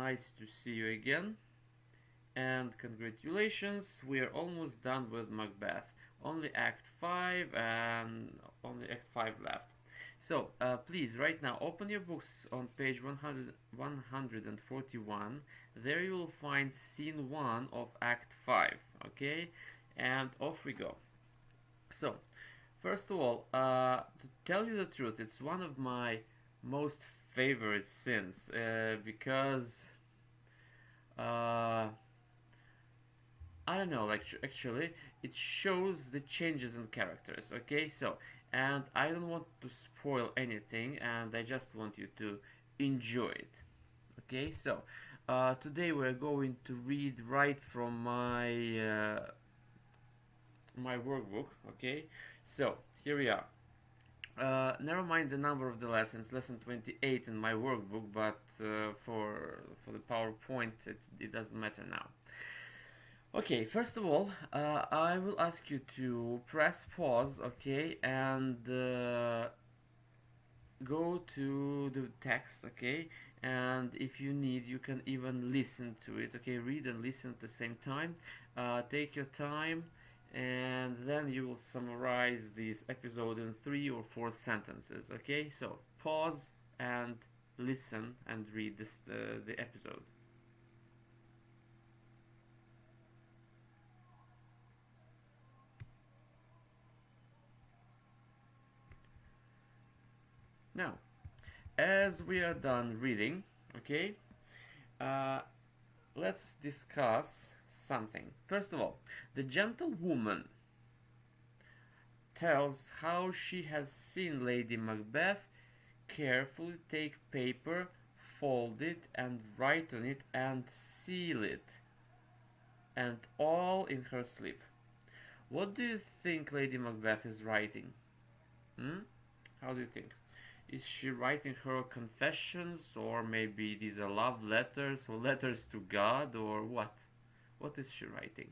nice to see you again. And congratulations, we are almost done with Macbeth. Only Act 5 and only Act 5 left. So, please, right now, open your books on page 141. There you will find scene 1 of Act 5, okay? And off we go. So, first of all, to tell you the truth, it's one of my most favorite scenes because uh, I don't know, like actually, it shows the changes in characters. Okay, so and I don't want to spoil anything, and I just want you to enjoy it. Okay, so today we're going to read right from my workbook. Okay, so here we are. Never mind the number of the lessons, lesson 28 in my workbook, but for the PowerPoint, it doesn't matter now. Okay, first of all, I will ask you to press pause, okay, and go to the text, okay, and if you need, you can even listen to it, okay, read and listen at the same time. Take your time, and then you will summarize this episode in 3 or 4 sentences, okay? So pause and listen and read the episode. Now, as we are done reading, okay, uh, let's discuss something. First of all, the gentlewoman tells how she has seen Lady Macbeth carefully take paper, fold it, and write on it and seal it, and all in her sleep. What do you think Lady Macbeth is writing? Hmm? How do you think? Is she writing her confessions, or maybe these are love letters or letters to God, or what? What is she writing?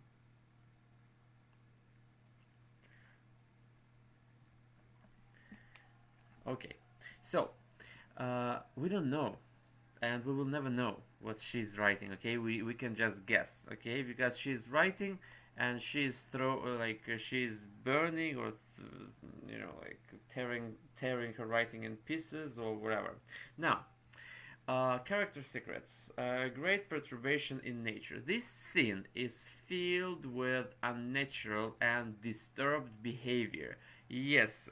Okay, so we don't know, and we will never know what she's writing. Okay, we can just guess. Okay, because she's writing and she's she's burning or like tearing her writing in pieces or whatever. Now, character secrets. Great perturbation in nature. This scene is filled with unnatural and disturbed behavior. Yes,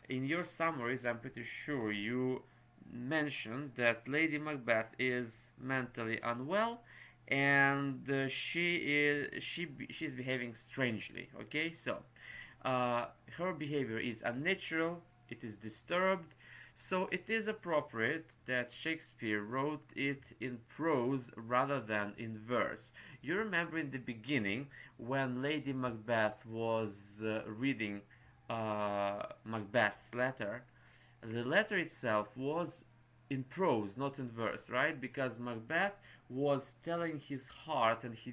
in your summaries, I'm pretty sure you mentioned that Lady Macbeth is mentally unwell, and she's behaving strangely. Okay, so her behavior is unnatural. It is disturbed. So it is appropriate that Shakespeare wrote it in prose rather than in verse. You remember in the beginning when Lady Macbeth was reading Macbeth's letter, the letter itself was in prose, not in verse, right? Because Macbeth was telling his heart, and he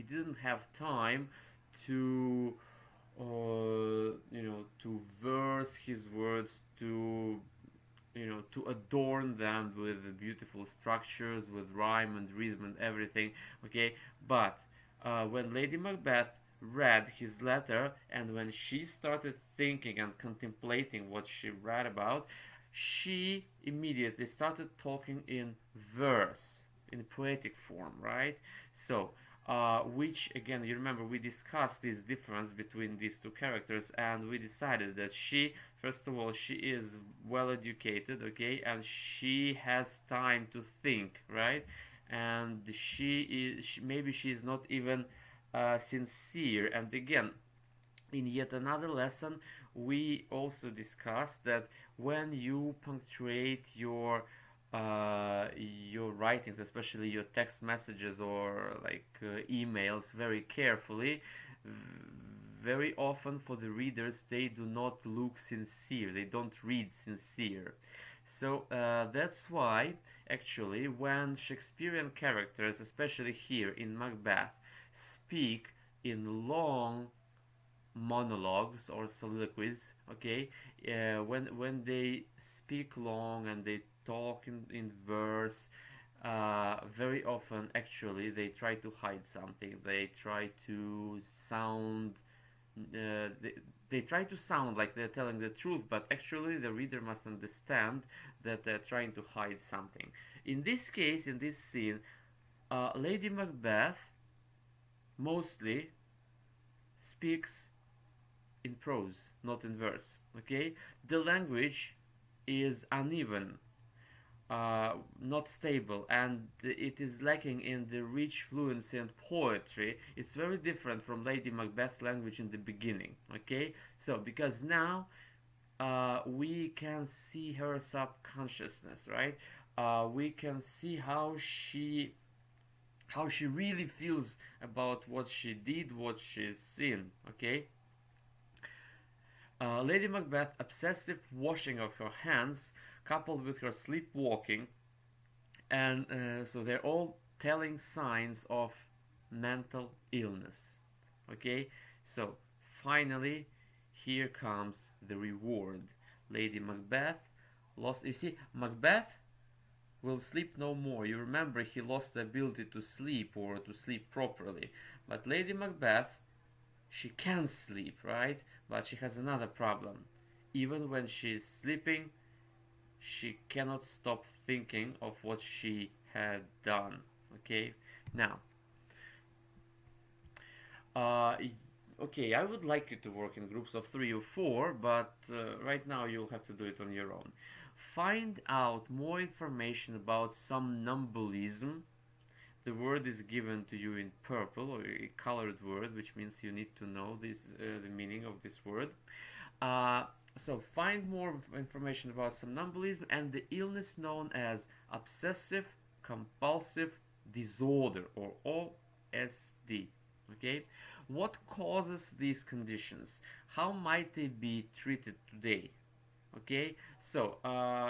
didn't have time to to verse his words, to to adorn them with beautiful structures, with rhyme and rhythm and everything. Okay, but when Lady Macbeth read his letter, and when she started thinking and contemplating what she read about, she immediately started talking in verse, in poetic form, right? So which again, you remember we discussed this difference between these two characters, and we decided that she, first of all, she is well educated, okay, and she has time to think, right? And maybe she is not even sincere. And again, in yet another lesson, we also discussed that when you punctuate your writings, especially your text messages or emails, very carefully, very often for the readers they do not look sincere, they don't read sincere. So that's why actually when Shakespearean characters, especially here in Macbeth, speak in long monologues or soliloquies, okay, when they speak long and they talk in verse, very often actually they try to hide something. They try to sound uh, they, they try to sound like they're telling the truth, but actually the reader must understand that they're trying to hide something. In this case, in this scene, Lady Macbeth mostly speaks in prose, not in verse. Okay, the language is uneven, not stable, and it is lacking in the rich fluency and poetry. It's very different from Lady Macbeth's language in the beginning. Okay, so because now we can see her subconsciousness, right? We can see how she really feels about what she did, what she's seen. Okay, Lady Macbeth obsessive washing of her hands, coupled with her sleepwalking, and so they're all telling signs of mental illness. Okay, so finally, here comes the reward. Lady Macbeth lost. You see, Macbeth will sleep no more. You remember he lost the ability to sleep or to sleep properly. But Lady Macbeth, she can sleep, right? But she has another problem. Even when she's sleeping, she cannot stop thinking of what she had done. Okay, now, uh, okay, I would like you to work in groups of 3 or 4, but right now you'll have to do it on your own. Find out more information about somnambulism. The word is given to you in purple, or a colored word, which means you need to know the meaning of this word. Uh, so find more information about somnambulism and the illness known as obsessive compulsive disorder, or OSD. Okay, what causes these conditions? How might they be treated today? Okay, so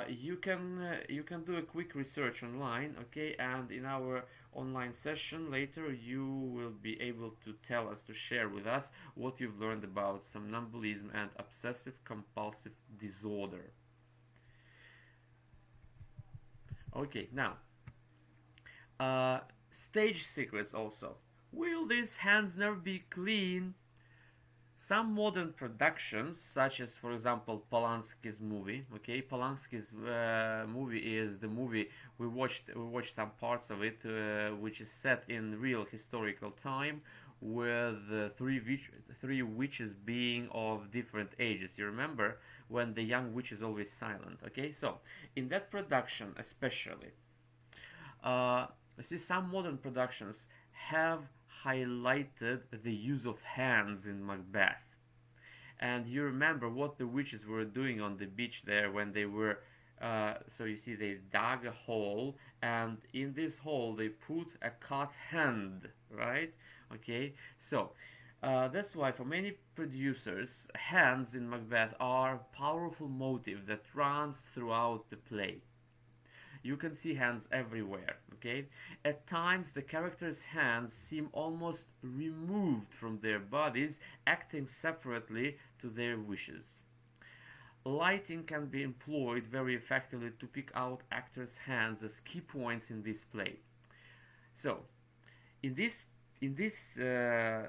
you can do a quick research online. Okay, and in our online session later you will be able to tell us, to share with us what you've learned about somnambulism and obsessive compulsive disorder. Okay, now stage secrets also. Will these hands never be clean? Some modern productions, such as, for example, Polanski's movie. Okay, Polanski's movie is the movie we watched. We watched some parts of it, which is set in real historical time, with three witches being of different ages. You remember when the young witch is always silent. Okay, so in that production, especially, uh, see, some modern productions have highlighted the use of hands in Macbeth. And you remember what the witches were doing on the beach there when they were. So you see, they dug a hole, and in this hole they put a cut hand, right? Okay, so that's why for many producers, hands in Macbeth are a powerful motive that runs throughout the play. You can see hands everywhere. Okay, at times the characters' hands seem almost removed from their bodies, acting separately to their wishes. Lighting can be employed very effectively to pick out actors' hands as key points in this play. So in this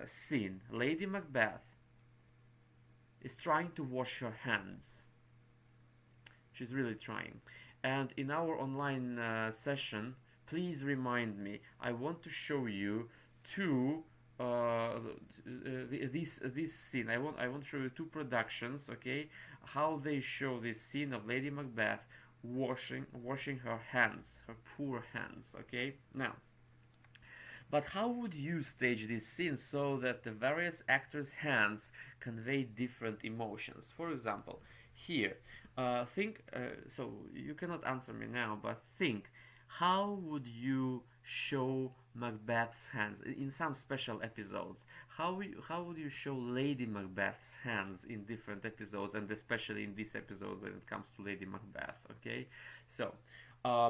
scene, Lady Macbeth is trying to wash her hands. She's really trying. And in our online session, please remind me. I want to show you two this scene. I want to show you two productions. Okay, how they show this scene of Lady Macbeth washing her hands, her poor hands. Okay, now. But how would you stage this scene so that the various actors' hands convey different emotions? For example, here, so you cannot answer me now, but think, how would you show Macbeth's hands in some special episodes? How would you show Lady Macbeth's hands in different episodes, and especially in this episode when it comes to Lady Macbeth? Okay, so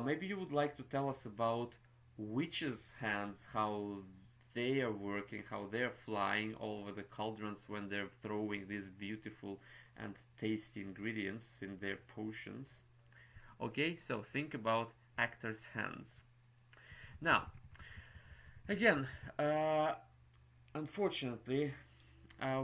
maybe you would like to tell us about witches' hands, how they are working, how they're flying all over the cauldrons when they're throwing these beautiful and tasty ingredients in their potions. Okay, so think about actors' hands. Now, again, unfortunately,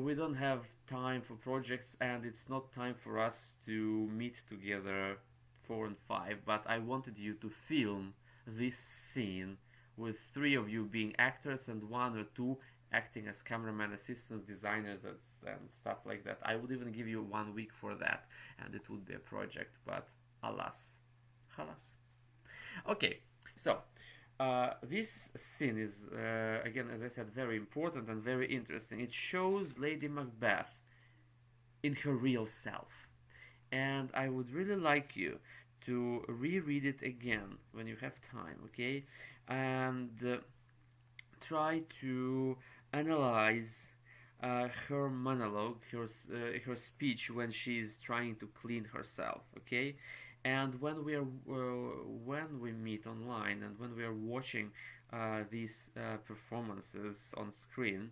we don't have time for projects, and it's not time for us to meet together 4 and 5. But I wanted you to film this scene with 3 of you being actors and 1 or 2 acting as cameraman, assistant designers, and stuff like that. I would even give you 1 week for that, and it would be a project. But alas, alas. Okay, so this scene is, again, as I said, very important and very interesting. It shows Lady Macbeth in her real self. And I would really like you to reread it again when you have time, okay? And try to analyze her monologue, her speech when she's trying to clean herself, okay? And when we meet online and when we are watching these performances on screen,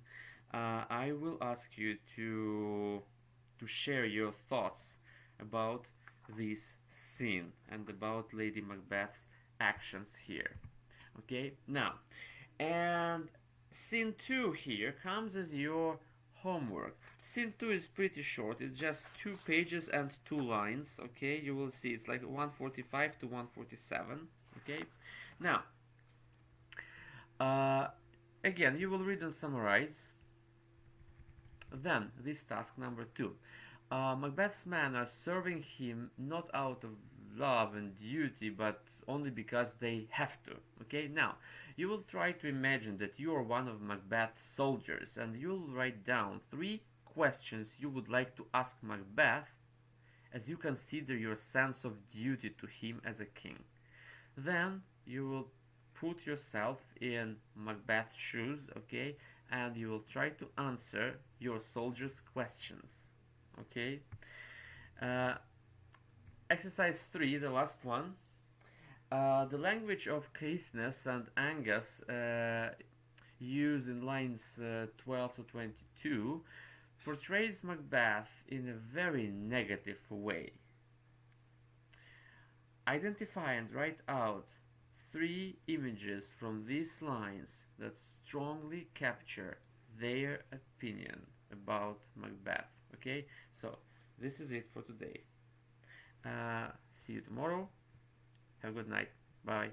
I will ask you to share your thoughts about this scene and about Lady Macbeth's actions here. Okay, now, and scene 2 here comes as your homework. Scene 2 is pretty short, it's just 2 pages and 2 lines. Okay, you will see it's like 145 to 147. Okay, now, again, you will read and summarize. Then, this task number 2. Macbeth's men are serving him not out of love and duty, but only because they have to. Okay, now you will try to imagine that you are one of Macbeth's soldiers, and you'll write down 3 questions you would like to ask Macbeth as you consider your sense of duty to him as a king. Then you will put yourself in Macbeth's shoes, okay, and you will try to answer your soldiers' questions. Okay. Exercise 3, the last one. The language of Caithness and Angus used in lines 12 to 22 portrays Macbeth in a very negative way. Identify and write out 3 images from these lines that strongly capture their opinion about Macbeth. Okay, so this is it for today. See you tomorrow. Have a good night. Bye.